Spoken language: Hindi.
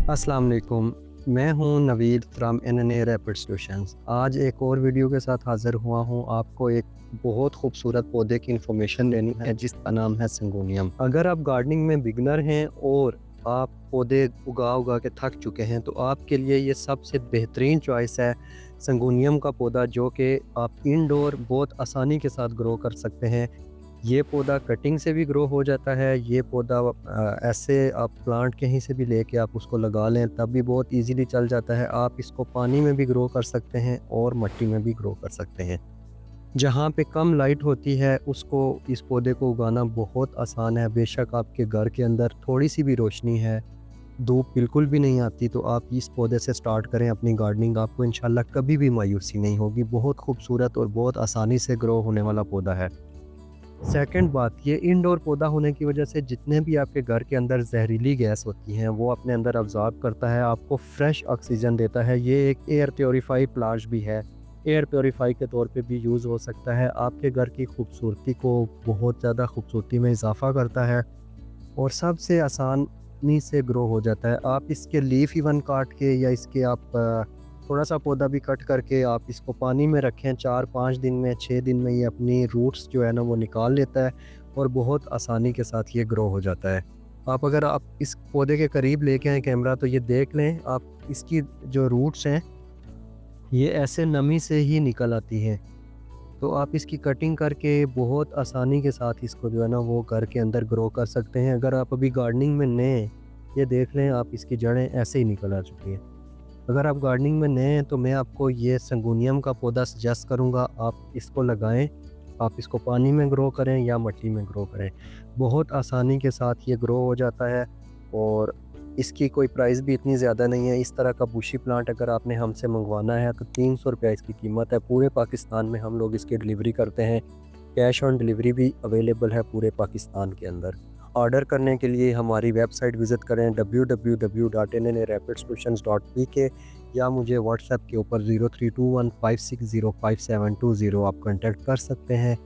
अस्सलाम वालेकुम। मैं हूं Naveed from NNA rapid solutions. आज एक और वीडियो के साथ हाज़िर हुआ हूं। आपको एक बहुत खूबसूरत पौधे की इन्फॉर्मेशन देनी है जिसका नाम है सिंगोनियम। अगर आप गार्डनिंग में बिगनर हैं और आप पौधे उगा उगा के थक चुके हैं तो आपके लिए ये सबसे बेहतरीन चॉइस है सिंगोनियम का पौधा, जो कि आप इंडोर बहुत आसानी के साथ ग्रो कर सकते हैं। ये पौधा कटिंग से भी ग्रो हो जाता है। ये पौधा ऐसे आप प्लांट कहीं से भी लेके आप उसको लगा लें तब भी बहुत इजीली चल जाता है। आप इसको पानी में भी ग्रो कर सकते हैं और मिट्टी में भी ग्रो कर सकते हैं। जहाँ पे कम लाइट होती है उसको इस पौधे को उगाना बहुत आसान है। बेशक आपके घर के अंदर थोड़ी सी भी रोशनी है, धूप बिल्कुल भी नहीं आती, तो आप इस पौधे से स्टार्ट करें अपनी गार्डनिंग। आपको इंशाल्लाह कभी भी मायूसी नहीं होगी। बहुत खूबसूरत और बहुत आसानी से ग्रो होने वाला पौधा है। सेकंड बात, ये इंडोर पौधा होने की वजह से जितने भी आपके घर के अंदर जहरीली गैस होती हैं वो अपने अंदर अब्जॉर्ब करता है, आपको फ्रेश ऑक्सीजन देता है। ये एक एयर प्योरीफाई प्लांट भी है। एयर प्योरीफाई के तौर पे भी यूज़ हो सकता है। आपके घर की खूबसूरती को बहुत ज़्यादा खूबसूरती में इजाफा करता है और सबसे आसानी से ग्रो हो जाता है। आप इसके लीफ इवन काट के या इसके आप थोड़ा सा पौधा भी कट करके आप इसको पानी में रखें, 4-5 दिन में, 6 दिन में ये अपनी रूट्स जो है ना वो निकाल लेता है और बहुत आसानी के साथ ये ग्रो हो जाता है। अगर आप इस पौधे के करीब लेके आएँ कैमरा तो ये देख लें आप, इसकी जो रूट्स हैं ये ऐसे नमी से ही निकल आती हैं। तो आप इसकी कटिंग करके बहुत आसानी के साथ इसको जो है ना वो घर के अंदर ग्रो कर सकते हैं। अगर आप अभी गार्डनिंग में नए हैं, ये देख लें आप, इसकी जड़ें ऐसे ही निकल आ चुकी हैं। अगर आप गार्डनिंग में नए हैं तो मैं आपको ये सिंगोनियम का पौधा सजेस्ट करूँगा, आप इसको लगाएं। आप इसको पानी में ग्रो करें या मिट्टी में ग्रो करें, बहुत आसानी के साथ ये ग्रो हो जाता है और इसकी कोई प्राइस भी इतनी ज़्यादा नहीं है। इस तरह का बुशी प्लांट अगर आपने हमसे मंगवाना है तो 300 रुपये इसकी कीमत है। पूरे पाकिस्तान में हम लोग इसकी डिलीवरी करते हैं। कैश ऑन डिलीवरी भी अवेलेबल है पूरे पाकिस्तान के अंदर। ऑर्डर करने के लिए हमारी वेबसाइट विज़िट करें www.nnarapidsolutions.pk या मुझे व्हाट्सएप के ऊपर 0321560570 आप कांटेक्ट कर सकते हैं।